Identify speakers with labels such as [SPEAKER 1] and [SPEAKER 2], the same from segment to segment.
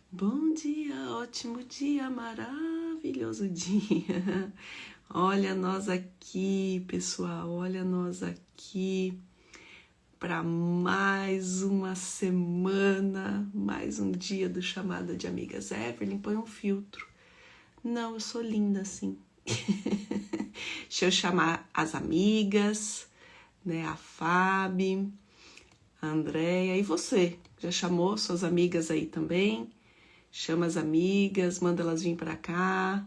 [SPEAKER 1] bom dia, ótimo dia, maravilhoso dia. Olha nós aqui, pessoal, olha nós aqui para mais uma semana, mais um dia do Chamada de Amigas. Evelyn, põe um filtro. Não, eu sou linda assim. Deixa eu chamar as amigas, né? A Fábio, a Andréia e você. Já chamou suas amigas aí também? Chama as amigas, manda elas vir para cá,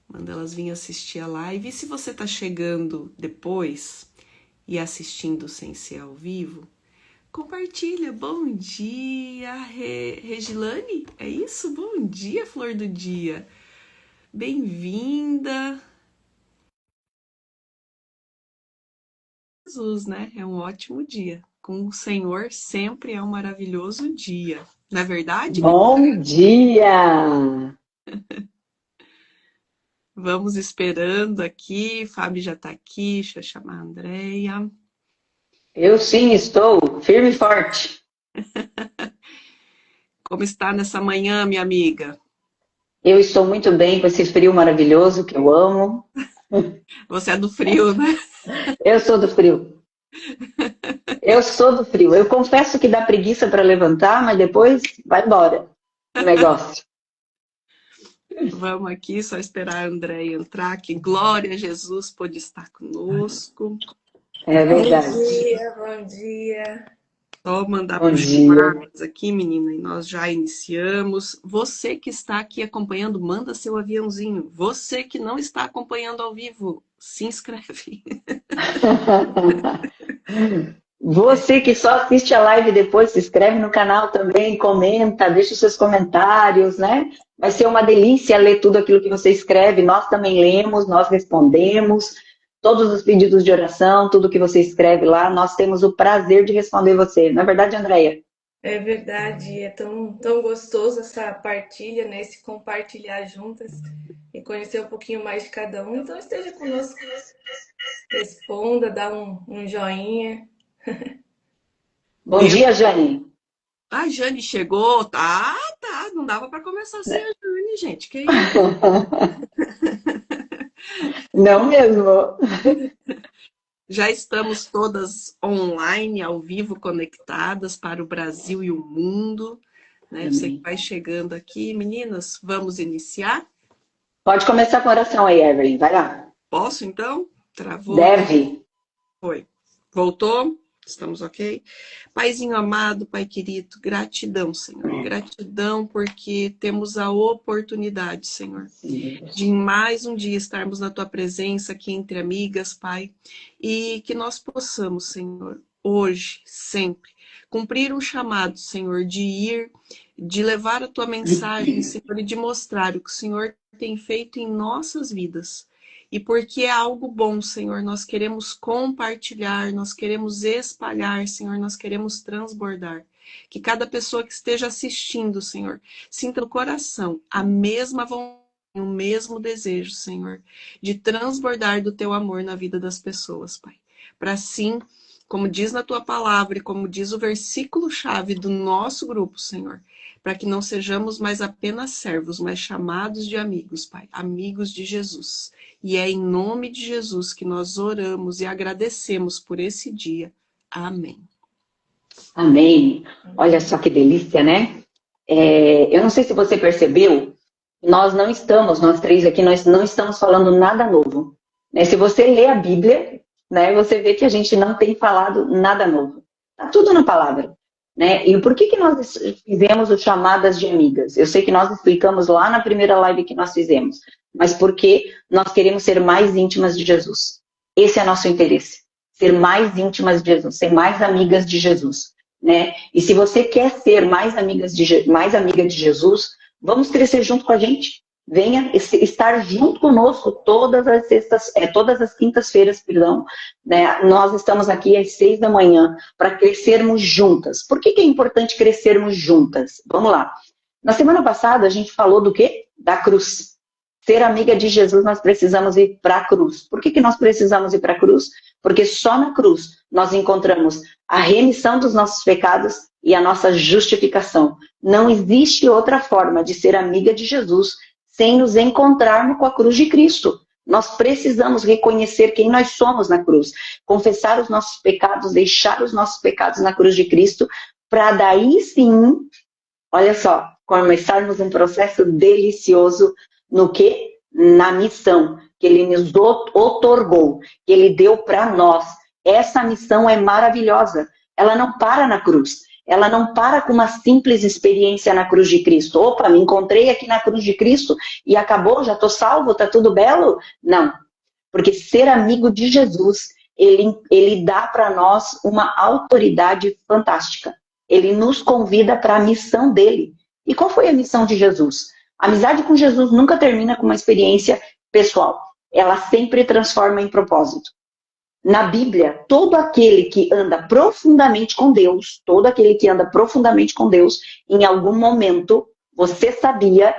[SPEAKER 1] manda elas vir assistir a live. E se você tá chegando depois e assistindo sem ser ao vivo, compartilha. Bom dia, Regilane, é isso? Bom dia, flor do dia. Bem-vinda. Jesus, né? É um ótimo dia. Com o Senhor sempre é um maravilhoso dia. Não é verdade?
[SPEAKER 2] Bom dia!
[SPEAKER 1] Vamos esperando aqui. Fábio já tá aqui. Deixa eu chamar a Andréia.
[SPEAKER 2] Eu sim estou, firme e forte.
[SPEAKER 1] Como está nessa manhã, minha amiga?
[SPEAKER 2] Eu estou muito bem com esse frio maravilhoso que eu amo.
[SPEAKER 1] Você é do frio, né?
[SPEAKER 2] Eu sou do frio. Eu sou do frio. Eu confesso que dá preguiça para levantar, mas depois vai embora o negócio.
[SPEAKER 1] Vamos aqui, só esperar a Andréia entrar, que glória a Jesus pode estar conosco.
[SPEAKER 2] É verdade.
[SPEAKER 3] Bom dia.
[SPEAKER 1] Só mandar
[SPEAKER 2] Bom
[SPEAKER 1] para os
[SPEAKER 2] dia.
[SPEAKER 1] chamados aqui, menina, e nós já iniciamos. Você que está aqui acompanhando, manda seu aviãozinho. Você que não está acompanhando ao vivo, se inscreve.
[SPEAKER 2] Você que só assiste a live depois, se inscreve no canal também, comenta, deixa os seus comentários, né? Vai ser uma delícia ler tudo aquilo que você escreve. Nós também lemos, nós respondemos. Todos os pedidos de oração, tudo que você escreve lá, nós temos o prazer de responder você. Não é verdade, Andréia?
[SPEAKER 3] É verdade, é tão gostoso essa partilha, né? Esse compartilhar juntas e conhecer um pouquinho mais de cada um. Então esteja conosco, responda, dá um joinha.
[SPEAKER 2] Bom dia, Jane.
[SPEAKER 1] A Jane chegou, tá, não dava para começar sem a Jane, gente, que isso?
[SPEAKER 2] Não mesmo.
[SPEAKER 1] Já estamos todas online, ao vivo, conectadas para o Brasil e o mundo, né? Você que vai chegando aqui, meninas, vamos iniciar?
[SPEAKER 2] Pode começar com a oração aí, Evelyn, vai lá.
[SPEAKER 1] Posso, então? Travou?
[SPEAKER 2] Deve.
[SPEAKER 1] Foi. Voltou? Estamos ok? Paizinho amado, Pai querido, gratidão, Senhor. Gratidão porque temos a oportunidade, Senhor, de em mais um dia estarmos na Tua presença aqui entre amigas, Pai. E que nós possamos, Senhor, hoje, sempre, cumprir um chamado, Senhor, de ir, de levar a Tua mensagem, Senhor, e de mostrar o que o Senhor tem feito em nossas vidas. E porque é algo bom, Senhor, nós queremos compartilhar, nós queremos espalhar, Senhor, nós queremos transbordar. Que cada pessoa que esteja assistindo, Senhor, sinta no coração a mesma vontade, o mesmo desejo, Senhor, de transbordar do Teu amor na vida das pessoas, Pai. Para assim, como diz na Tua palavra e como diz o versículo-chave do nosso grupo, Senhor, para que não sejamos mais apenas servos, mas chamados de amigos, Pai, amigos de Jesus. E é em nome de Jesus que nós oramos e agradecemos por esse dia. Amém.
[SPEAKER 2] Amém. Olha só que delícia, né? Eu não sei se você percebeu, nós três aqui, nós não estamos falando nada novo. Né? Se você lê a Bíblia, né, você vê que a gente não tem falado nada novo. Está tudo na palavra. Né? E por que nós fizemos o chamadas de amigas? Eu sei que nós explicamos lá na primeira live que nós fizemos, mas porque nós queremos ser mais íntimas de Jesus. Esse é nosso interesse, ser mais íntimas de Jesus, ser mais amigas de Jesus. Né? E se você quer ser mais amiga de Jesus, vamos crescer junto com a gente. Venha estar junto conosco todas as quintas-feiras, né? Nós estamos aqui às 6 da manhã para crescermos juntas. Por que é importante crescermos juntas? Vamos lá. Na semana passada a gente falou do quê? Da cruz. Ser amiga de Jesus, nós precisamos ir para a cruz. Por que nós precisamos ir para a cruz? Porque só na cruz nós encontramos a remissão dos nossos pecados e a nossa justificação. Não existe outra forma de ser amiga de Jesus sem nos encontrarmos com a cruz de Cristo. Nós precisamos reconhecer quem nós somos na cruz, confessar os nossos pecados, deixar os nossos pecados na cruz de Cristo, para daí sim, olha só, começarmos um processo delicioso no quê? Na missão que Ele nos outorgou, que Ele deu para nós. Essa missão é maravilhosa. Ela não para na cruz. Ela não para com uma simples experiência na cruz de Cristo. Opa, me encontrei aqui na cruz de Cristo e acabou, já estou salvo, está tudo belo? Não. Porque ser amigo de Jesus, ele dá para nós uma autoridade fantástica. Ele nos convida para a missão dele. E qual foi a missão de Jesus? A amizade com Jesus nunca termina com uma experiência pessoal. Ela sempre transforma em propósito. Na Bíblia, todo aquele que anda profundamente com Deus, em algum momento, você sabia,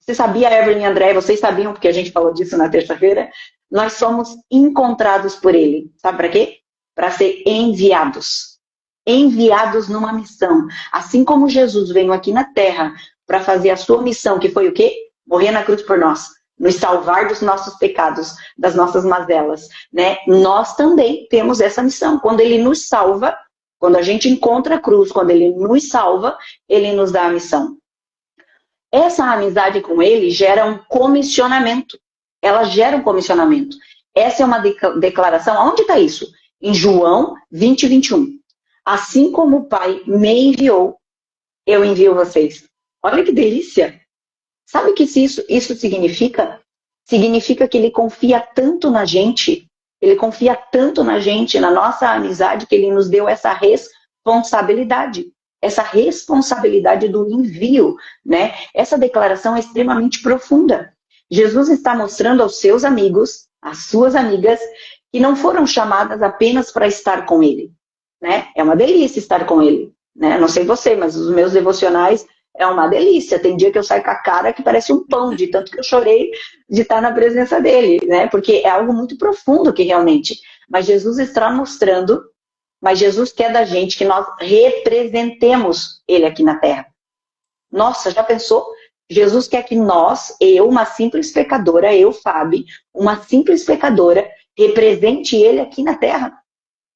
[SPEAKER 2] Evelyn e André, vocês sabiam, porque a gente falou disso na terça-feira, nós somos encontrados por Ele. Sabe para quê? Para ser enviados. Enviados numa missão. Assim como Jesus veio aqui na Terra para fazer a sua missão, que foi o quê? Morrer na cruz por nós. Nos salvar dos nossos pecados, das nossas mazelas, né? Nós também temos essa missão. Quando Ele nos salva, quando a gente encontra a cruz, quando Ele nos salva, Ele nos dá a missão. Essa amizade com Ele gera um comissionamento. Ela gera um comissionamento. Essa é uma declaração. Onde está isso? Em João 20, 21. Assim como o Pai me enviou, eu envio vocês. Olha que delícia! Sabe o que isso significa? Significa que Ele confia tanto na gente, na nossa amizade, que Ele nos deu essa responsabilidade do envio, né? Essa declaração é extremamente profunda. Jesus está mostrando aos seus amigos, às suas amigas, que não foram chamadas apenas para estar com Ele, né? É uma delícia estar com Ele, né? Não sei você, mas os meus devocionais é uma delícia. Tem dia que eu saio com a cara que parece um pão, de tanto que eu chorei de estar na presença dele, né? Porque é algo muito profundo que realmente. Mas Jesus está mostrando, mas Jesus quer da gente que nós representemos Ele aqui na Terra. Nossa, já pensou? Jesus quer que nós, uma simples pecadora, Fábio, uma simples pecadora, represente Ele aqui na Terra.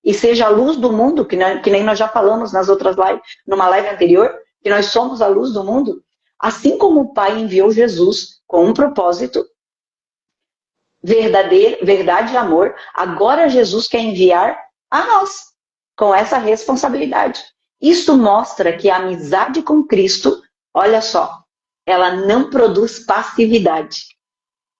[SPEAKER 2] E seja a luz do mundo, que nem nós já falamos nas outras lives, numa live anterior, que nós somos a luz do mundo, assim como o Pai enviou Jesus com um propósito, verdade e amor, agora Jesus quer enviar a nós, com essa responsabilidade. Isso mostra que a amizade com Cristo, olha só, ela não produz passividade.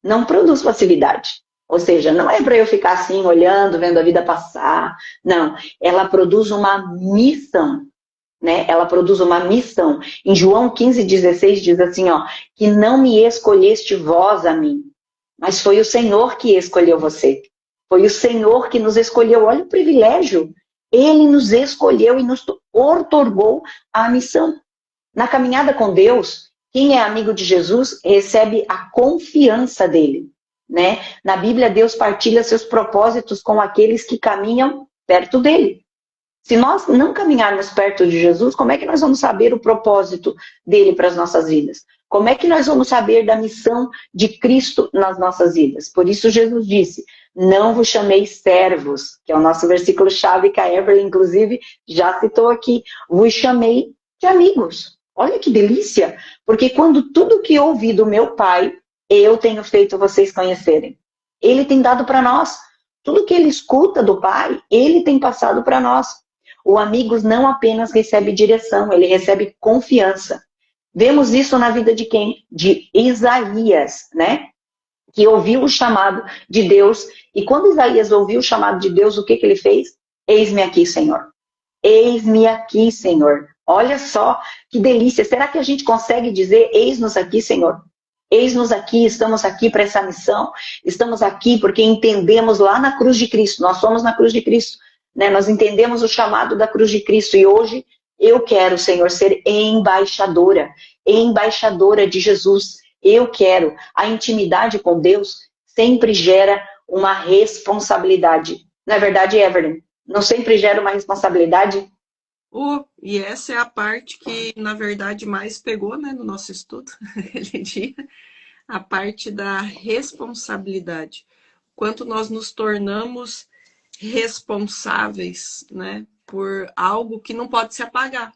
[SPEAKER 2] Não produz passividade. Ou seja, não é para eu ficar assim, olhando, vendo a vida passar. Não, ela produz uma missão. Né? Ela produz uma missão. Em João 15,16 diz assim, ó, que não me escolheste vós a mim, mas foi o Senhor que escolheu você. Foi o Senhor que nos escolheu. Olha o privilégio. Ele nos escolheu e nos outorgou a missão. Na caminhada com Deus, quem é amigo de Jesus recebe a confiança dele. Né? Na Bíblia, Deus partilha seus propósitos com aqueles que caminham perto dele. Se nós não caminharmos perto de Jesus, como é que nós vamos saber o propósito dele para as nossas vidas? Como é que nós vamos saber da missão de Cristo nas nossas vidas? Por isso Jesus disse, não vos chamei servos, que é o nosso versículo-chave que a Evelyn, inclusive, já citou aqui. Vos chamei de amigos. Olha que delícia! Porque quando tudo que ouvi do meu Pai, eu tenho feito vocês conhecerem. Ele tem dado para nós. Tudo que ele escuta do Pai, ele tem passado para nós. O Amigos não apenas recebe direção, ele recebe confiança. Vemos isso na vida de quem? De Isaías, né? Que ouviu o chamado de Deus. E quando Isaías ouviu o chamado de Deus, o que ele fez? Eis-me aqui, Senhor. Eis-me aqui, Senhor. Olha só que delícia. Será que a gente consegue dizer, eis-nos aqui, Senhor? Eis-nos aqui, estamos aqui para essa missão. Estamos aqui porque entendemos lá na cruz de Cristo. Nós somos na cruz de Cristo. Né? Nós entendemos o chamado da cruz de Cristo. E hoje eu quero, Senhor, ser embaixadora de Jesus. Eu quero. A intimidade com Deus sempre gera uma responsabilidade. Não é verdade, Evelyn? Não sempre gera uma responsabilidade?
[SPEAKER 1] E essa é a parte que, na verdade, mais pegou, né, no nosso estudo aquele dia, a parte da responsabilidade. Quanto nós nos tornamos responsáveis, né, por algo que não pode se apagar,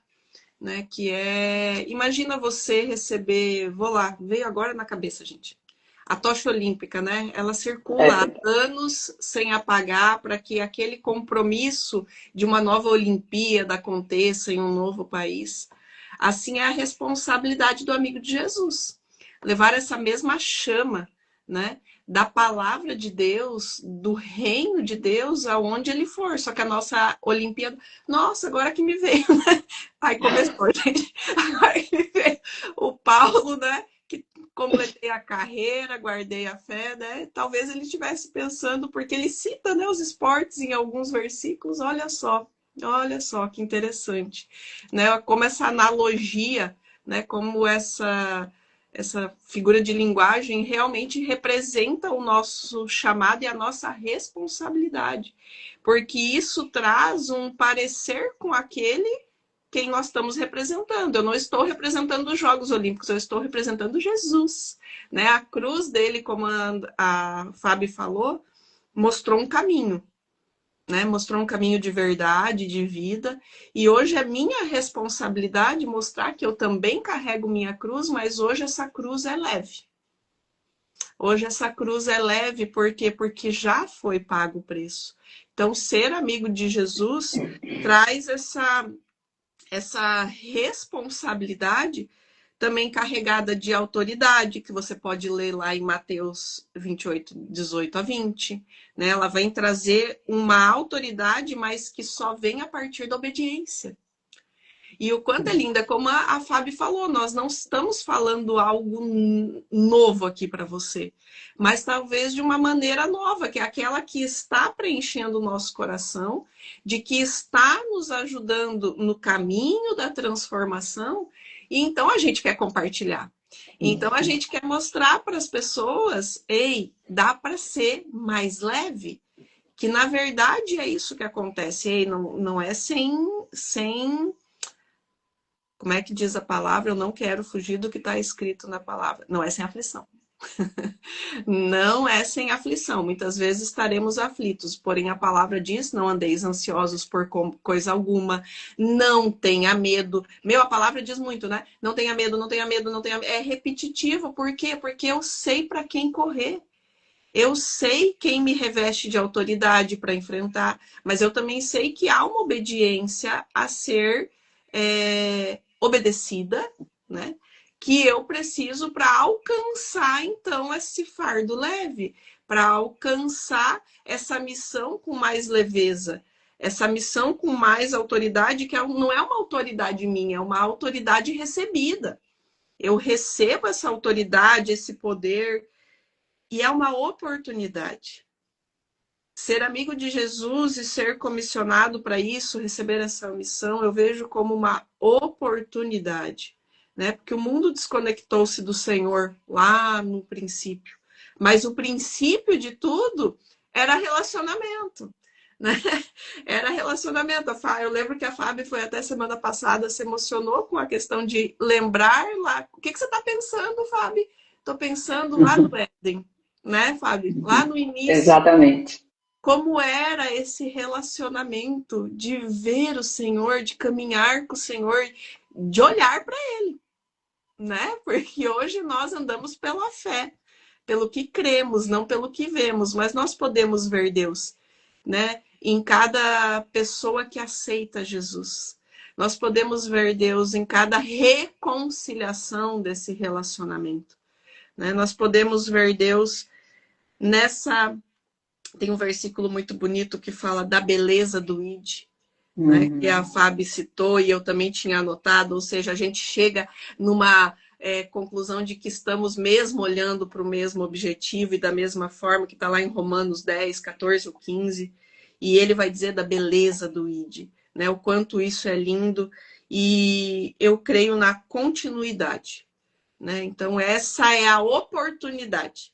[SPEAKER 1] né, que é... Imagina você receber... Vou lá, veio agora na cabeça, gente. A tocha olímpica, né? Ela circula há anos sem apagar para que aquele compromisso de uma nova Olimpíada aconteça em um novo país. Assim é a responsabilidade do amigo de Jesus. Levar essa mesma chama, né, da palavra de Deus, do reino de Deus, aonde ele for. Só que a nossa Olimpíada... Nossa, agora que me veio, né? Aí começou, gente. Agora que me veio o Paulo, né? Completei a carreira, guardei a fé, né? Talvez ele estivesse pensando, porque ele cita, né, os esportes em alguns versículos, olha só que interessante, né? Como essa analogia, né, como essa figura de linguagem realmente representa o nosso chamado e a nossa responsabilidade, porque isso traz um parecer com aquele quem nós estamos representando. Eu não estou representando os Jogos Olímpicos, eu estou representando Jesus, né? A cruz dele, como a Fábio falou, mostrou um caminho, né? Mostrou um caminho de verdade, de vida. E hoje é minha responsabilidade mostrar que eu também carrego minha cruz, mas hoje essa cruz é leve. Hoje essa cruz é leve, por quê? Porque já foi pago o preço. Então, ser amigo de Jesus traz essa responsabilidade também carregada de autoridade, que você pode ler lá em Mateus 28, 18 a 20. Né? Ela vai trazer uma autoridade, mas que só vem a partir da obediência. E o quanto é linda, como a Fábio falou, nós não estamos falando algo novo aqui para você, mas talvez de uma maneira nova, que é aquela que está preenchendo o nosso coração, de que está nos ajudando no caminho da transformação, e então a gente quer compartilhar. Então a gente quer mostrar para as pessoas, ei, dá para ser mais leve, que na verdade é isso que acontece, ei, não é sem como é que diz a palavra? Eu não quero fugir do que está escrito na palavra. Não é sem aflição. Não é sem aflição. Muitas vezes estaremos aflitos, porém a palavra diz, não andeis ansiosos por coisa alguma, não tenha medo. A palavra diz muito, né? Não tenha medo, não tenha medo, não tenha medo. É repetitivo, por quê? Porque eu sei para quem correr. Eu sei quem me reveste de autoridade para enfrentar, mas eu também sei que há uma obediência a ser obedecida, né? Que eu preciso para alcançar, então, esse fardo leve, para alcançar essa missão com mais leveza, essa missão com mais autoridade, que não é uma autoridade minha, é uma autoridade recebida. Eu recebo essa autoridade, esse poder, e é uma oportunidade. Ser amigo de Jesus e ser comissionado para isso, receber essa missão, eu vejo como uma oportunidade, né? Porque o mundo desconectou-se do Senhor lá no princípio. Mas o princípio de tudo era relacionamento, né? Era relacionamento. Eu lembro que a Fábio foi até semana passada, se emocionou com a questão de lembrar lá. O que você está pensando, Fábio? Estou pensando lá no Éden, né, Fábio? Lá no início.
[SPEAKER 2] Exatamente.
[SPEAKER 1] Como era esse relacionamento de ver o Senhor, de caminhar com o Senhor, de olhar para Ele, né? Porque hoje nós andamos pela fé, pelo que cremos, não pelo que vemos, mas nós podemos ver Deus, né? Em cada pessoa que aceita Jesus. Nós podemos ver Deus em cada reconciliação desse relacionamento, né? Nós podemos ver Deus nessa... Tem um versículo muito bonito que fala da beleza do ID, né? Que a Fábio citou e eu também tinha anotado, ou seja, a gente chega numa conclusão de que estamos mesmo olhando para o mesmo objetivo e da mesma forma que está lá em Romanos 10, 14 ou 15, e ele vai dizer da beleza do ID, né? O quanto isso é lindo, e eu creio na continuidade, né? Então essa é a oportunidade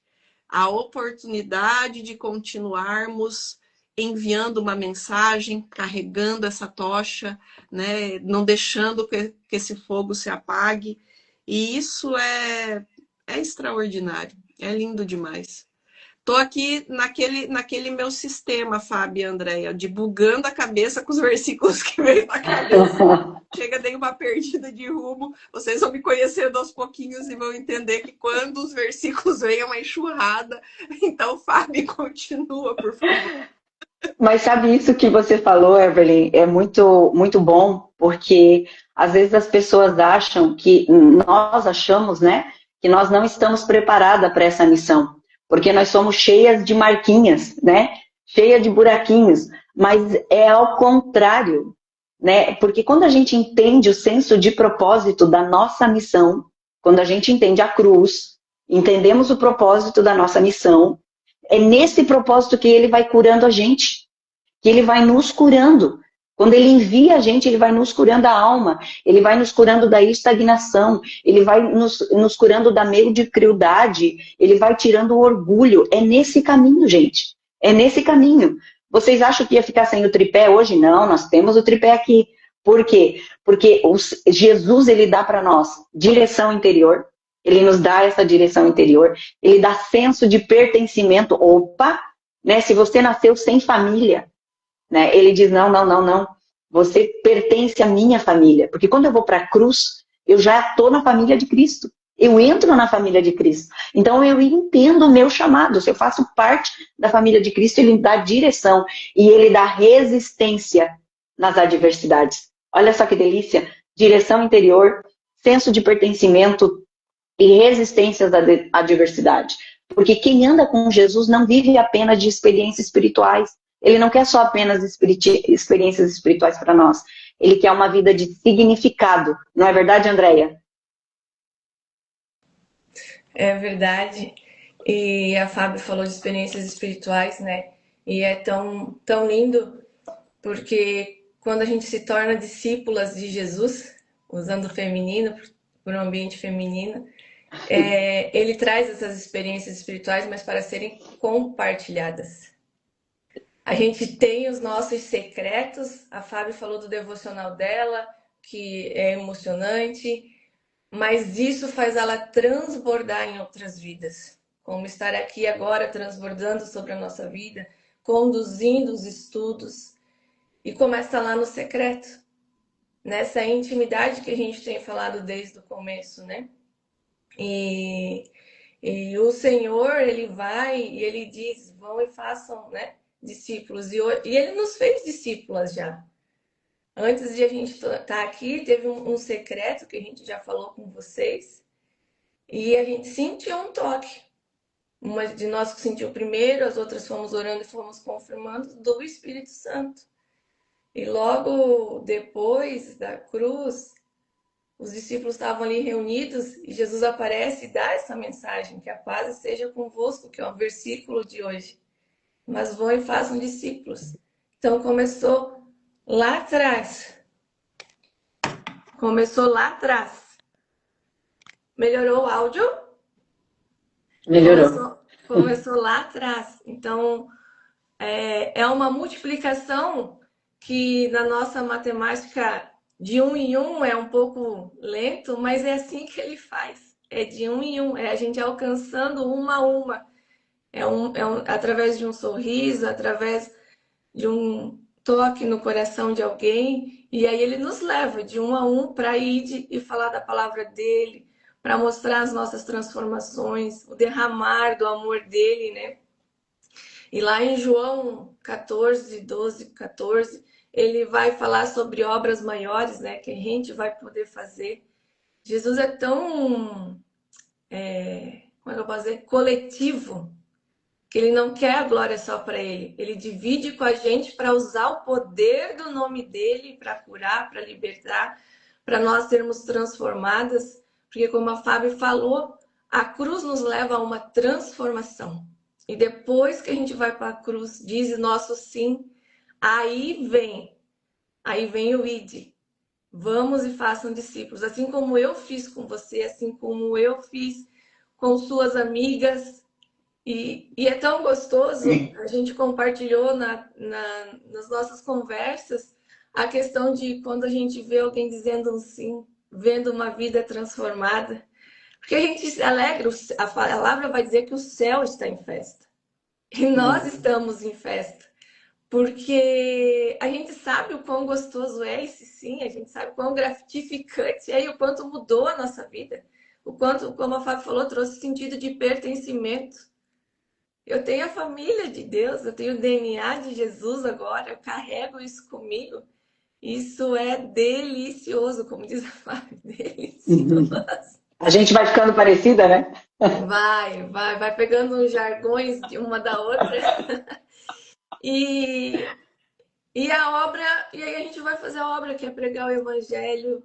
[SPEAKER 1] de continuarmos enviando uma mensagem, carregando essa tocha, né? Não deixando que esse fogo se apague. E isso é extraordinário, é lindo demais. Tô aqui naquele meu sistema, Fábio e Andréia, de bugando a cabeça com os versículos que veio na cabeça. Chega, dei uma perdida de rumo. Vocês vão me conhecendo aos pouquinhos e vão entender que quando os versículos vêm é uma enxurrada. Então, Fábio, continua, por favor.
[SPEAKER 2] Mas sabe isso que você falou, Evelyn, é muito, muito bom, porque às vezes as pessoas acham que, nós achamos, né, que nós não estamos preparadas para essa missão, porque nós somos cheias de marquinhas, né, cheia de buraquinhos, mas é ao contrário, né, porque quando a gente entende o senso de propósito da nossa missão, quando a gente entende a cruz, entendemos o propósito da nossa missão, é nesse propósito que ele vai curando a gente, que ele vai nos curando. Quando ele envia a gente, ele vai nos curando a alma, ele vai nos curando da estagnação, ele vai nos curando da mediocridade, ele vai tirando o orgulho. É nesse caminho, gente. É nesse caminho. Vocês acham que ia ficar sem o tripé hoje? Não, nós temos o tripé aqui. Por quê? Porque Jesus, ele dá para nós direção interior, ele nos dá essa direção interior, ele dá senso de pertencimento. Opa, né? Se você nasceu sem família, né? Ele diz, não, não, não, não. Você pertence à minha família. Porque quando eu vou para a cruz, eu já estou na família de Cristo. Eu entro na família de Cristo. Então eu entendo o meu chamado. Se eu faço parte da família de Cristo, ele dá direção e ele dá resistência nas adversidades. Olha só que delícia. Direção interior, senso de pertencimento e resistências à adversidade. Porque quem anda com Jesus não vive apenas de experiências espirituais. Ele não quer só apenas experiências espirituais para nós. Ele quer uma vida de significado. Não é verdade, Andréia?
[SPEAKER 3] É verdade. E a Fábio falou de experiências espirituais, né? E é tão, tão lindo, porque quando a gente se torna discípulas de Jesus, usando o feminino, por um ambiente feminino, ele traz essas experiências espirituais, mas para serem compartilhadas. A gente tem os nossos secretos, a Fábio falou do devocional dela, que é emocionante, mas isso faz ela transbordar em outras vidas. Como estar aqui agora transbordando sobre a nossa vida, conduzindo os estudos. E começa lá no secreto, nessa intimidade que a gente tem falado desde o começo, né? E o Senhor, ele vai e ele diz, vão e façam, né, discípulos. E ele nos fez discípulas já. Antes de a gente estar aqui, teve um secreto que a gente já falou com vocês. E a gente sentiu um toque. Uma de nós que sentiu primeiro, as outras fomos orando e fomos confirmando do Espírito Santo. E logo depois da cruz, os discípulos estavam ali reunidos e Jesus aparece e dá essa mensagem, que a paz esteja convosco, que é o versículo de hoje. Mas vão e façam discípulos. Então começou lá atrás. Começou lá atrás. Melhorou o áudio?
[SPEAKER 2] Melhorou.
[SPEAKER 3] Começou lá atrás. Então, é uma multiplicação que na nossa matemática de 1 em 1 é um pouco lento, mas é assim que ele faz. É de 1 em 1, é a gente alcançando uma a uma. Através de um sorriso, através de um toque no coração de alguém, e aí ele nos leva de 1 a 1 para ir e falar da palavra dele, para mostrar as nossas transformações, o derramar do amor dele, né? E lá em João 14, 12, 14, ele vai falar sobre obras maiores, né? Que a gente vai poder fazer. Jesus é tão, como é que eu posso dizer? Coletivo, que ele não quer a glória só para ele. Ele divide com a gente para usar o poder do nome dele para curar, para libertar, para nós sermos transformadas. Porque como a Fábio falou, a cruz nos leva a uma transformação. E depois que a gente vai para a cruz, diz nosso sim, aí vem o ide. Vamos e façam discípulos. Assim como eu fiz com você, assim como eu fiz com suas amigas. E é tão gostoso, a gente compartilhou nas nossas conversas a questão de quando a gente vê alguém dizendo um sim, vendo uma vida transformada. Porque a gente se alegra, a palavra vai dizer que o céu está em festa. E nós estamos em festa. Porque a gente sabe o quão gostoso é esse sim, a gente sabe o quão gratificante é e o quanto mudou a nossa vida. O quanto, como a Fábio falou, trouxe sentido de pertencimento. Eu tenho a família de Deus, eu tenho o DNA de Jesus agora, eu carrego isso comigo. Isso é delicioso, como diz a Fábio, delicioso.
[SPEAKER 2] A gente vai ficando parecida, né?
[SPEAKER 3] Vai pegando os jargões de uma da outra. E a obra, e aí a gente vai fazer a obra que é pregar o evangelho,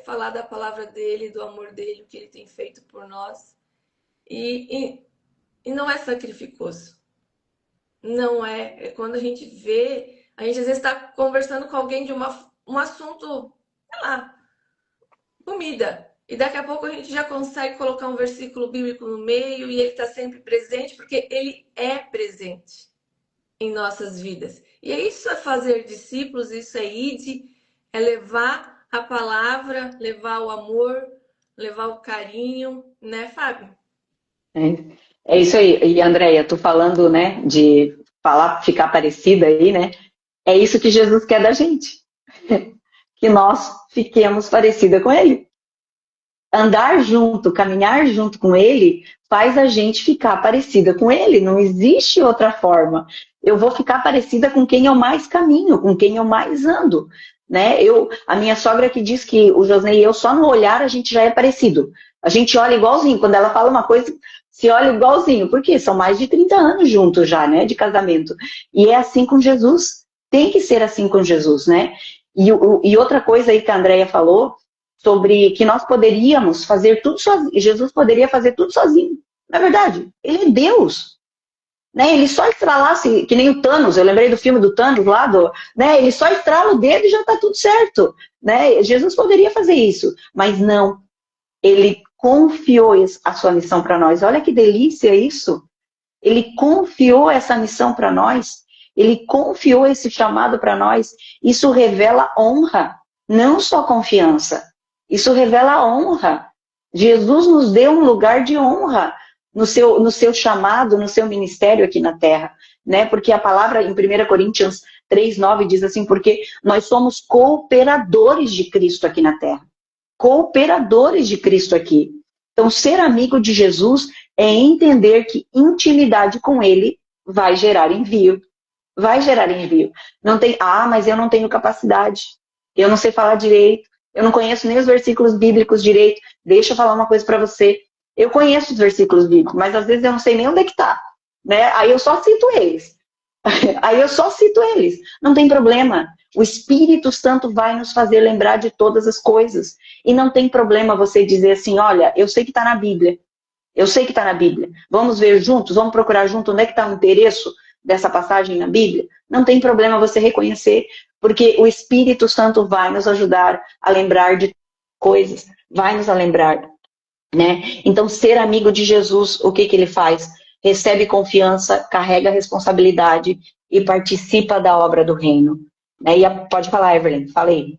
[SPEAKER 3] falar da palavra dele, do amor dele, o que ele tem feito por nós. E não é sacrificoso. Não é. É quando a gente vê, a gente às vezes está conversando com alguém de um assunto, sei lá, comida. E daqui a pouco a gente já consegue colocar um versículo bíblico no meio e ele está sempre presente, porque ele é presente em nossas vidas. E isso é fazer discípulos, isso é ide, é levar a palavra, levar o amor, levar o carinho, né, Fábio?
[SPEAKER 2] É isso aí. E, Andréia, tu falando, né, de falar, ficar parecida aí, né? É isso que Jesus quer da gente. Que nós fiquemos parecida com ele. Andar junto, caminhar junto com ele, faz a gente ficar parecida com ele. Não existe outra forma. Eu vou ficar parecida com quem eu mais caminho, com quem eu mais ando. Né? A minha sogra que diz que o Josnei e eu, só no olhar, a gente já é parecido. A gente olha igualzinho. Quando ela fala uma coisa, se olha igualzinho. Por quê? São mais de 30 anos juntos já, né? De casamento. E é assim com Jesus. Tem que ser assim com Jesus, né? E outra coisa aí que a Andréia falou, sobre que nós poderíamos fazer tudo sozinho. Jesus poderia fazer tudo sozinho. Na verdade, ele é Deus. Né? Ele só estralasse, que nem o Thanos, eu lembrei do filme do Thanos lá, né? Ele só estrala o dedo e já está tudo certo. Né? Jesus poderia fazer isso, mas não. Ele confiou a sua missão para nós. Olha que delícia isso. Ele confiou essa missão para nós. Ele confiou esse chamado para nós. Isso revela honra, não só confiança. Isso revela honra. Jesus nos deu um lugar de honra no seu chamado, no seu ministério aqui na Terra. Né? Porque a palavra em 1 Coríntios 3:9 diz assim, porque nós somos cooperadores de Cristo aqui na Terra. Cooperadores de Cristo aqui. Então, ser amigo de Jesus é entender que intimidade com Ele vai gerar envio. Vai gerar envio. Não tem, mas eu não tenho capacidade. Eu não sei falar direito. Eu não conheço nem os versículos bíblicos direito. Deixa eu falar uma coisa para você. Eu conheço os versículos bíblicos, mas às vezes eu não sei nem onde é que tá. Né? Aí eu só cito eles. Não tem problema. O Espírito Santo vai nos fazer lembrar de todas as coisas. E não tem problema você dizer assim, olha, eu sei que está na Bíblia. Eu sei que está na Bíblia. Vamos ver juntos, vamos procurar junto onde é que está o endereço dessa passagem na Bíblia. Não tem problema você reconhecer, porque o Espírito Santo vai nos ajudar a lembrar de coisas, vai nos lembrar, né? Então, ser amigo de Jesus, o que ele faz? Recebe confiança, carrega responsabilidade e participa da obra do reino. Né? Pode falar, Evelyn, fala aí.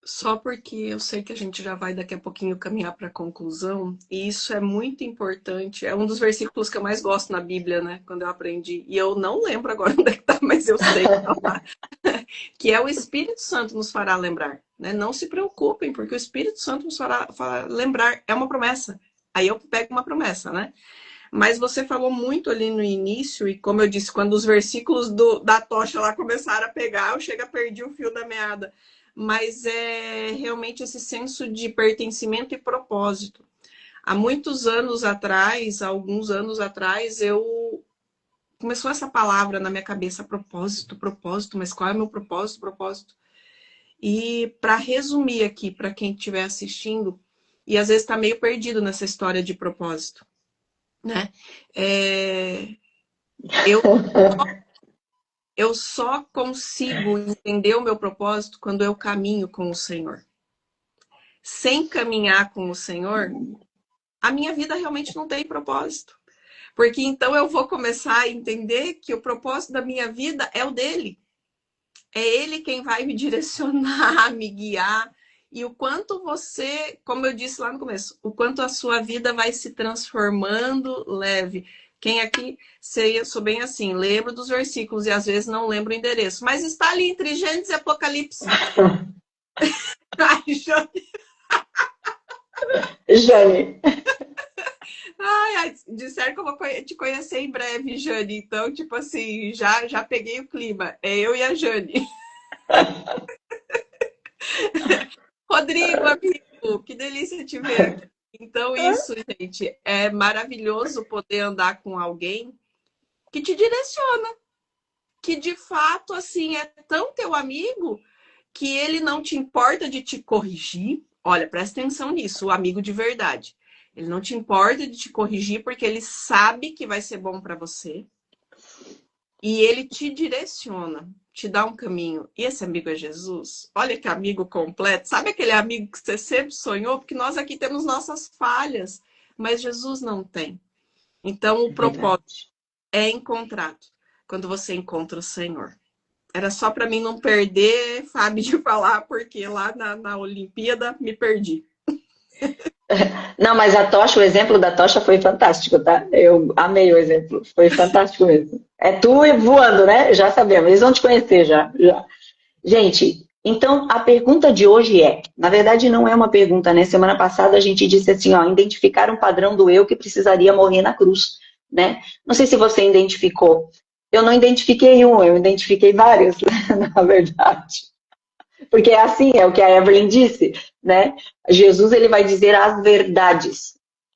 [SPEAKER 1] Só porque eu sei que a gente já vai daqui a pouquinho caminhar para a conclusão, e isso é muito importante. É um dos versículos que eu mais gosto na Bíblia, né? Quando eu aprendi. E eu não lembro agora onde é que tá, mas eu sei que tá lá. Que é o Espírito Santo nos fará lembrar. Né? Não se preocupem, porque o Espírito Santo nos fará lembrar. É uma promessa. Aí eu pego uma promessa, né? Mas você falou muito ali no início, e como eu disse, quando os versículos da tocha lá começaram a pegar, eu perdi o fio da meada. Mas é realmente esse senso de pertencimento e propósito. Há muitos anos atrás, alguns anos atrás, começou essa palavra na minha cabeça, propósito, mas qual é o meu propósito? E para resumir aqui, para quem estiver assistindo, e às vezes está meio perdido nessa história de propósito, né? Eu só consigo entender o meu propósito quando eu caminho com o Senhor. Sem caminhar com o Senhor, a minha vida realmente não tem propósito. Porque então eu vou começar a entender que o propósito da minha vida é o dele. É ele quem vai me direcionar, me guiar. E o quanto você, como eu disse lá no começo, o quanto a sua vida vai se transformando leve. Quem aqui, sei, eu sou bem assim, lembro dos versículos e às vezes não lembro o endereço. Mas está ali entre Gênesis e Apocalipse. Ai,
[SPEAKER 2] Jane.
[SPEAKER 1] ai, disseram que eu vou te conhecer em breve, Jane. Então, tipo assim, já peguei o clima. É eu e a Jane. Rodrigo, amigo, que delícia te ver aqui. Então, isso, gente, é maravilhoso poder andar com alguém que te direciona, que de fato, assim, é tão teu amigo que ele não te importa de te corrigir. Olha, presta atenção nisso, o amigo de verdade. Ele não te importa de te corrigir porque ele sabe que vai ser bom para você. E ele te direciona, te dá um caminho. E esse amigo é Jesus. Olha que amigo completo. Sabe aquele amigo que você sempre sonhou? Porque nós aqui temos nossas falhas, mas Jesus não tem. Então, o propósito é encontrado quando você encontra o Senhor. Era só para mim não perder, Fábio, de falar, porque lá na Olimpíada me perdi.
[SPEAKER 2] Não, mas a tocha, o exemplo da tocha foi fantástico, tá? Eu amei o exemplo, foi fantástico mesmo. É tu voando, né? Já sabemos, eles vão te conhecer já. Gente, então a pergunta de hoje é, na verdade não é uma pergunta, né? Semana passada a gente disse assim, ó, identificar um padrão do eu que precisaria morrer na cruz, né? Não sei se você identificou. Eu não identifiquei um, eu identifiquei vários, na verdade. Porque é assim, é o que a Evelyn disse, né? Jesus, ele vai dizer as verdades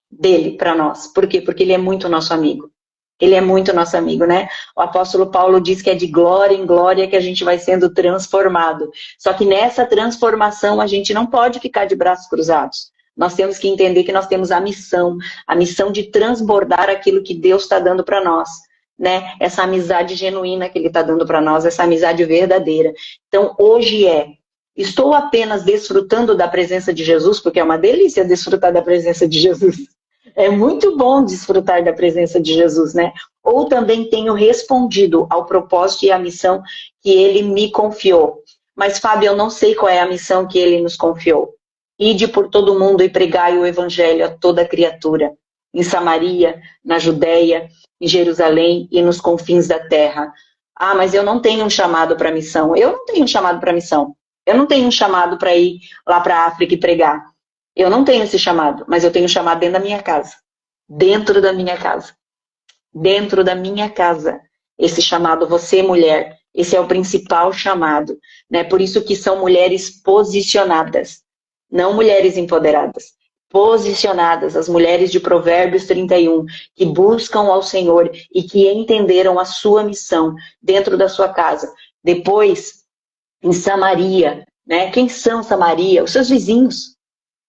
[SPEAKER 2] dele para nós. Por quê? Porque ele é muito nosso amigo. Ele é muito nosso amigo, né? O apóstolo Paulo diz que é de glória em glória que a gente vai sendo transformado. Só que nessa transformação a gente não pode ficar de braços cruzados. Nós temos que entender que nós temos a missão de transbordar aquilo que Deus está dando para nós, né? Essa amizade genuína que Ele está dando para nós, essa amizade verdadeira. Então, hoje estou apenas desfrutando da presença de Jesus, porque é uma delícia desfrutar da presença de Jesus. É muito bom desfrutar da presença de Jesus, né? Ou também tenho respondido ao propósito e à missão que Ele me confiou. Mas, Fábio, eu não sei qual é a missão que Ele nos confiou. Ide por todo mundo e pregai o evangelho a toda criatura. Em Samaria, na Judéia, em Jerusalém e nos confins da terra. Ah, mas eu não tenho um chamado para missão. Eu não tenho um chamado para missão. Eu não tenho um chamado para ir lá para a África e pregar. Eu não tenho esse chamado, mas eu tenho um chamado dentro da minha casa. Dentro da minha casa. Dentro da minha casa. Esse chamado, você mulher, esse é o principal chamado, né? Por isso que são mulheres posicionadas, não mulheres empoderadas. Posicionadas, as mulheres de Provérbios 31, que buscam ao Senhor e que entenderam a sua missão dentro da sua casa. Depois, em Samaria, né? Quem são Samaria? Os seus vizinhos,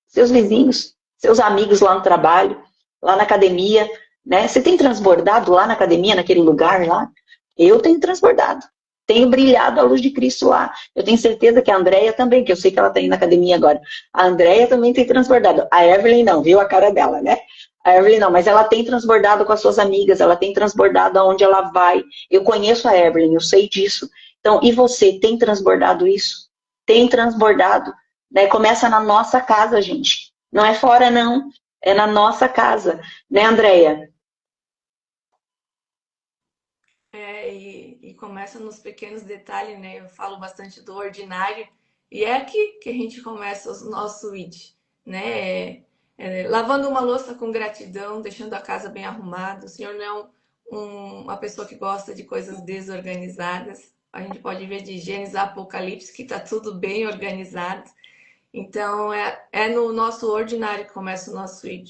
[SPEAKER 2] seus amigos lá no trabalho, lá na academia, né? Você tem transbordado lá na academia, naquele lugar lá? Eu tenho transbordado. Tenho brilhado a luz de Cristo lá. Eu tenho certeza que a Andréia também, que eu sei que ela está indo na academia agora. A Andréia também tem transbordado. A Evelyn não, viu a cara dela, né? A Evelyn não, mas ela tem transbordado com as suas amigas, ela tem transbordado aonde ela vai. Eu conheço a Evelyn, eu sei disso. Então, e você, tem transbordado isso? Tem transbordado, né? Começa na nossa casa, gente. Não é fora, não. É na nossa casa. Né, Andréia?
[SPEAKER 3] E começa nos pequenos detalhes, né? Eu falo bastante do ordinário. E é aqui que a gente começa o nosso ID, né? Lavando uma louça com gratidão, deixando a casa bem arrumada. O Senhor não é uma pessoa que gosta de coisas desorganizadas. A gente pode ver de Gênesis a Apocalipse que está tudo bem organizado. Então, é no nosso ordinário que começa o nosso ID.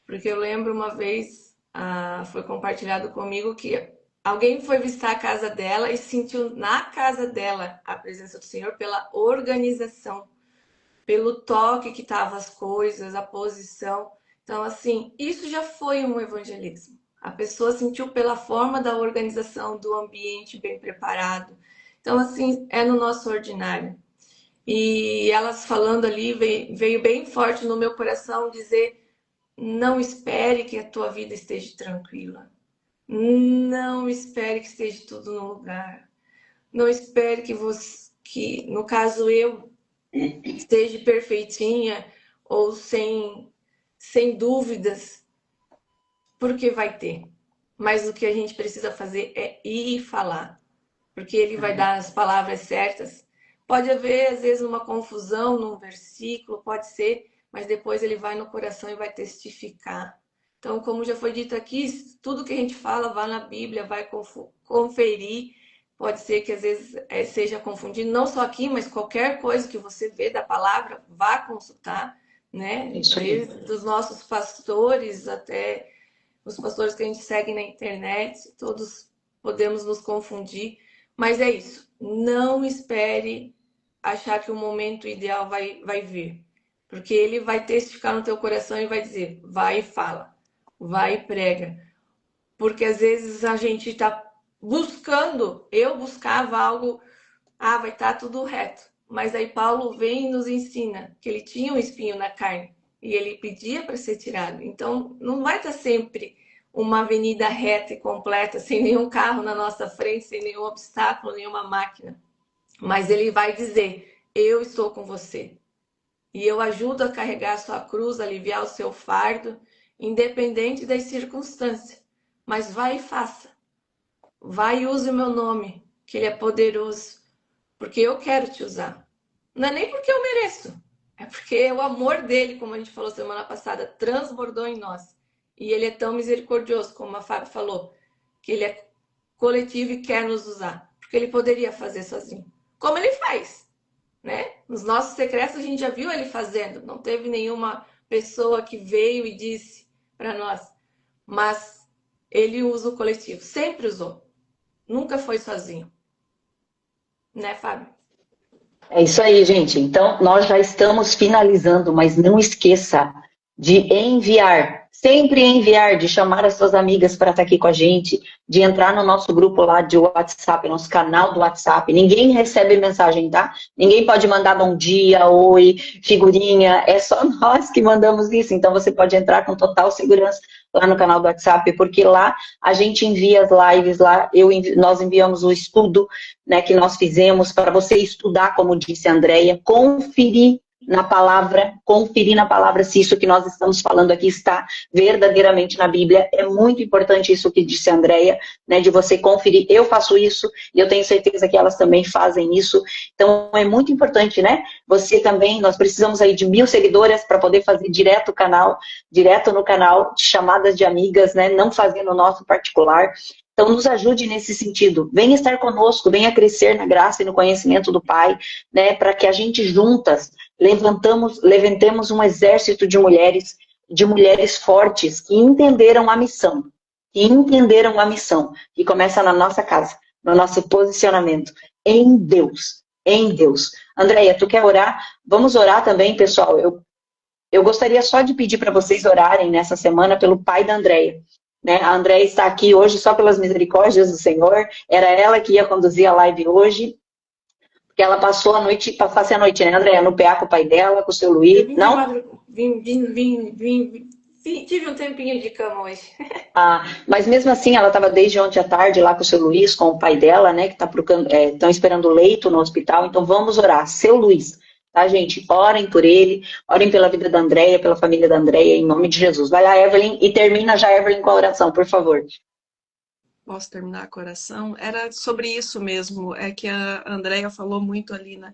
[SPEAKER 3] Porque eu lembro uma vez, foi compartilhado comigo que alguém foi visitar a casa dela e sentiu na casa dela a presença do Senhor pela organização, pelo toque que estavam as coisas, a posição. Então, assim, isso já foi um evangelismo. A pessoa sentiu pela forma da organização, do ambiente bem preparado. Então, assim, é no nosso ordinário. E elas falando ali, veio bem forte no meu coração dizer não espere que a tua vida esteja tranquila. Não espere que esteja tudo no lugar. Não espere que no caso eu, esteja perfeitinha ou sem dúvidas, porque vai ter. Mas o que a gente precisa fazer é ir falar, porque ele vai dar as palavras certas. Pode haver, às vezes, uma confusão num versículo, pode ser, mas depois ele vai no coração e vai testificar. Então, como já foi dito aqui, tudo que a gente fala, vá na Bíblia, vai conferir. Pode ser que às vezes seja confundido, não só aqui, mas qualquer coisa que você vê da palavra, vá consultar, né? Desde dos nossos pastores até os pastores que a gente segue na internet, todos podemos nos confundir, mas é isso. Não espere achar que o momento ideal vai vir, porque ele vai testificar no teu coração e vai dizer, vai e fala, vai e prega. Porque às vezes a gente está buscando, eu buscava algo, vai estar tudo reto. Mas aí Paulo vem e nos ensina que ele tinha um espinho na carne e ele pedia para ser tirado. Então não vai estar sempre uma avenida reta e completa, sem nenhum carro na nossa frente, sem nenhum obstáculo, nenhuma máquina. Mas ele vai dizer, eu estou com você. E eu ajudo a carregar a sua cruz, aliviar o seu fardo, independente das circunstâncias. Mas vai e faça. Vai e use o meu nome, que ele é poderoso. Porque eu quero te usar. Não é nem porque eu mereço. É porque o amor dele, como a gente falou semana passada, transbordou em nós. E ele é tão misericordioso, como a Fábio falou, que ele é coletivo e quer nos usar. Porque ele poderia fazer sozinho. Como ele faz, né? Nos nossos secretos a gente já viu ele fazendo. Não teve nenhuma pessoa que veio e disse para nós. Mas ele usa o coletivo. Sempre usou. Nunca foi sozinho. Né, Fábio?
[SPEAKER 2] É isso aí, gente. Então, nós já estamos finalizando, mas não esqueça de enviar, sempre enviar, de chamar as suas amigas para estar aqui com a gente, de entrar no nosso grupo lá de WhatsApp, nosso canal do WhatsApp. Ninguém recebe mensagem, tá? Ninguém pode mandar bom dia, oi, figurinha, é só nós que mandamos isso. Então, você pode entrar com total segurança lá no canal do WhatsApp, porque lá a gente envia as lives, lá nós enviamos o estudo, né, que nós fizemos para você estudar, como disse a Andréia, conferir na palavra se isso que nós estamos falando aqui está verdadeiramente na Bíblia. É muito importante isso que disse a Andréia, né, de você conferir. Eu faço isso e eu tenho certeza que elas também fazem isso. Então é muito importante, né? Você também, nós precisamos aí de 1000 seguidoras para poder fazer direto no canal, chamadas de amigas, né? Não fazendo o nosso particular. Então, nos ajude nesse sentido. Venha estar conosco, venha crescer na graça e no conhecimento do Pai, né? Para que a gente juntas levantemos um exército de mulheres fortes que entenderam a missão, que começa na nossa casa, no nosso posicionamento em Deus. Andréia, tu quer orar? Vamos orar também, pessoal. Eu gostaria só de pedir para vocês orarem nessa semana pelo pai da Andréia. Né? A Andréia está aqui hoje só pelas misericórdias do Senhor. Era ela que ia conduzir a live hoje. Porque ela passasse a noite, né, Andréia? No PA com o pai dela, com o seu Luiz. Não?
[SPEAKER 3] Tive um tempinho de cama hoje.
[SPEAKER 2] Mas mesmo assim, ela estava desde ontem à tarde lá com o seu Luiz, com o pai dela, né? Que estão esperando leito no hospital. Então vamos orar. Seu Luiz. Tá, gente? Orem por ele, orem pela vida da Andréia, pela família da Andréia, em nome de Jesus. Vai lá, Evelyn, e termina já, Evelyn, com a oração, por favor.
[SPEAKER 1] Posso terminar com a oração? Era sobre isso mesmo, é que a Andréia falou muito ali, né?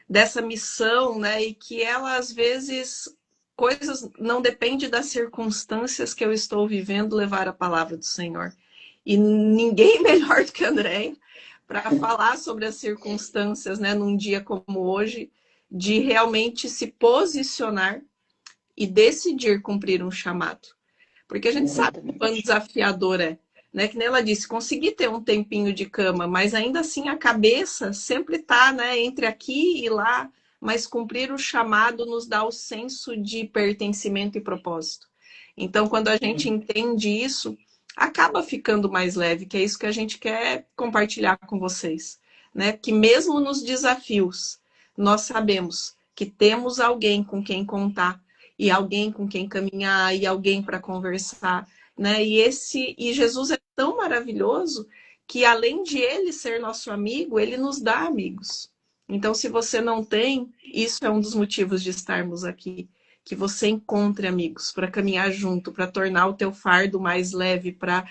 [SPEAKER 1] Dessa missão, né? E que ela, às vezes, coisas não dependem das circunstâncias que eu estou vivendo, levar a palavra do Senhor. E ninguém melhor do que a Andréia para falar sobre as circunstâncias, né, num dia como hoje, de realmente se posicionar e decidir cumprir um chamado. Porque a gente sabe o quão desafiador é, né? Que nem ela disse, conseguir ter um tempinho de cama, mas ainda assim a cabeça sempre está, né, entre aqui e lá, mas cumprir o chamado nos dá o senso de pertencimento e propósito. Então, quando a gente entende isso, acaba ficando mais leve, que é isso que a gente quer compartilhar com vocês, né? Que mesmo nos desafios, nós sabemos que temos alguém com quem contar e alguém com quem caminhar, e alguém para conversar, né? E Jesus é tão maravilhoso que, além de ele ser nosso amigo, ele nos dá amigos. Então, se você não tem, isso é um dos motivos de estarmos aqui. Que você encontre amigos para caminhar junto, para tornar o teu fardo mais leve, para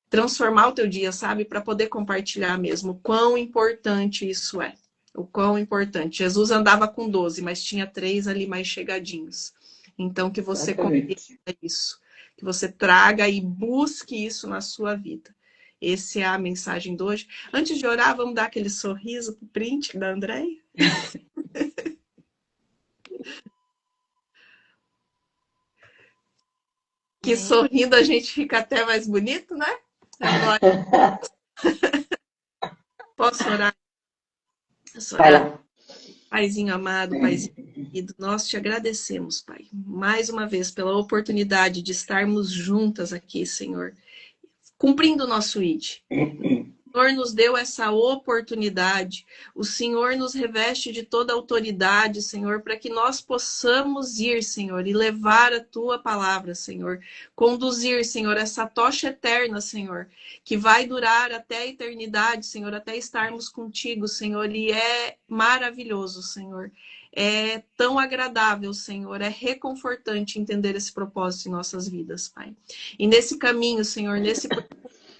[SPEAKER 1] transformar o teu dia, sabe? Para poder compartilhar mesmo o quão importante isso é. O quão importante. Jesus andava com 12, mas tinha 3 ali mais chegadinhos. Então, que você conheça isso. Que você traga e busque isso na sua vida. Essa é a mensagem de hoje. Antes de orar, vamos dar aquele sorriso pro print da Andréia? Que sorrindo a gente fica até mais bonito, né? Agora, posso orar? Posso
[SPEAKER 2] Vai
[SPEAKER 1] orar?
[SPEAKER 2] lá.
[SPEAKER 1] Paizinho amado, Paizinho querido, nós te agradecemos, Pai, mais uma vez pela oportunidade de estarmos juntas aqui, Senhor, cumprindo o nosso ID. O Senhor nos deu essa oportunidade, o Senhor nos reveste de toda a autoridade, Senhor, para que nós possamos ir, Senhor, e levar a Tua palavra, Senhor. Conduzir, Senhor, essa tocha eterna, Senhor, que vai durar até a eternidade, Senhor, até estarmos contigo, Senhor, e é maravilhoso, Senhor. É tão agradável, Senhor, é reconfortante entender esse propósito em nossas vidas, Pai. E nesse caminho, Senhor, nesse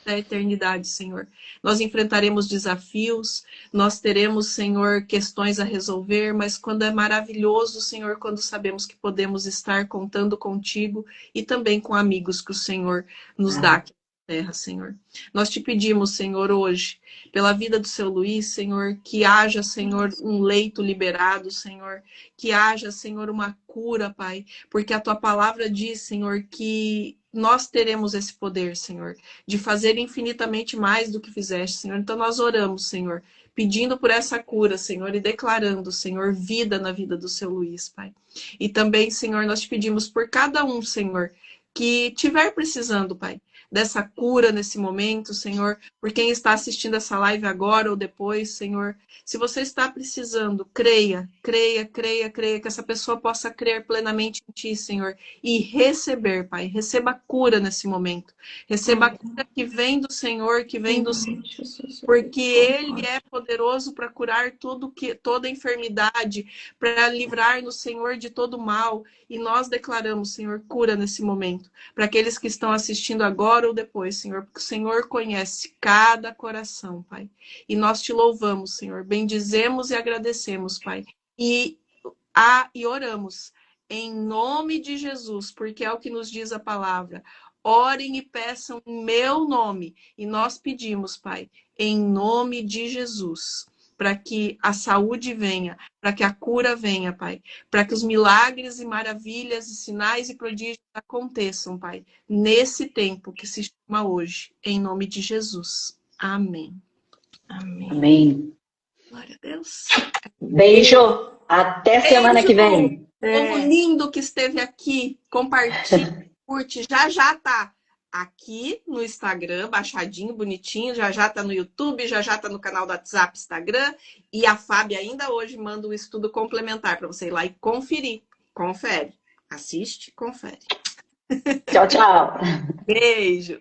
[SPEAKER 1] da eternidade, Senhor. Nós enfrentaremos desafios, nós teremos, Senhor, questões a resolver, mas quando é maravilhoso, Senhor, quando sabemos que podemos estar contando contigo e também com amigos que o Senhor nos dá aqui na terra, Senhor. Nós te pedimos, Senhor, hoje, pela vida do seu Luiz, Senhor, que haja, Senhor, um leito liberado, Senhor, que haja, Senhor, uma cura, Pai, porque a tua palavra diz, Senhor, que nós teremos esse poder, Senhor, de fazer infinitamente mais do que fizeste, Senhor. Então nós oramos, Senhor, pedindo por essa cura, Senhor, e declarando, Senhor, vida na vida do seu Luiz, Pai. E também, Senhor, nós te pedimos por cada um, Senhor, que tiver precisando, Pai, dessa cura nesse momento, Senhor, por quem está assistindo essa live agora ou depois, Senhor. Se você está precisando, creia, creia, creia, creia, que essa pessoa possa crer plenamente em Ti, Senhor, e receber, Pai. Receba cura nesse momento. Receba a cura que vem do Senhor, que vem do Senhor, porque Ele é poderoso para curar toda enfermidade, para livrar-nos, Senhor, de todo mal. E nós declaramos, Senhor, cura nesse momento. Para aqueles que estão assistindo agora ou depois, Senhor, porque o Senhor conhece cada coração, Pai. E nós te louvamos, Senhor, bendizemos e agradecemos, Pai. E oramos em nome de Jesus, porque é o que nos diz a palavra. Orem e peçam em meu nome. E nós pedimos, Pai, em nome de Jesus, para que a saúde venha, para que a cura venha, Pai, para que os milagres e maravilhas e sinais e prodígios aconteçam, Pai, nesse tempo que se chama hoje, em nome de Jesus. Amém. Amém.
[SPEAKER 2] Amém.
[SPEAKER 1] Glória a Deus.
[SPEAKER 2] Beijo. Até semana que vem.
[SPEAKER 1] Povo lindo que esteve aqui, compartilha, curte, já tá aqui no Instagram, baixadinho, bonitinho, já tá no YouTube, já tá no canal do WhatsApp, Instagram, e a Fábia ainda hoje manda um estudo complementar para você ir lá e conferir. Confere. Assiste, confere.
[SPEAKER 2] Tchau, tchau.
[SPEAKER 1] Beijo.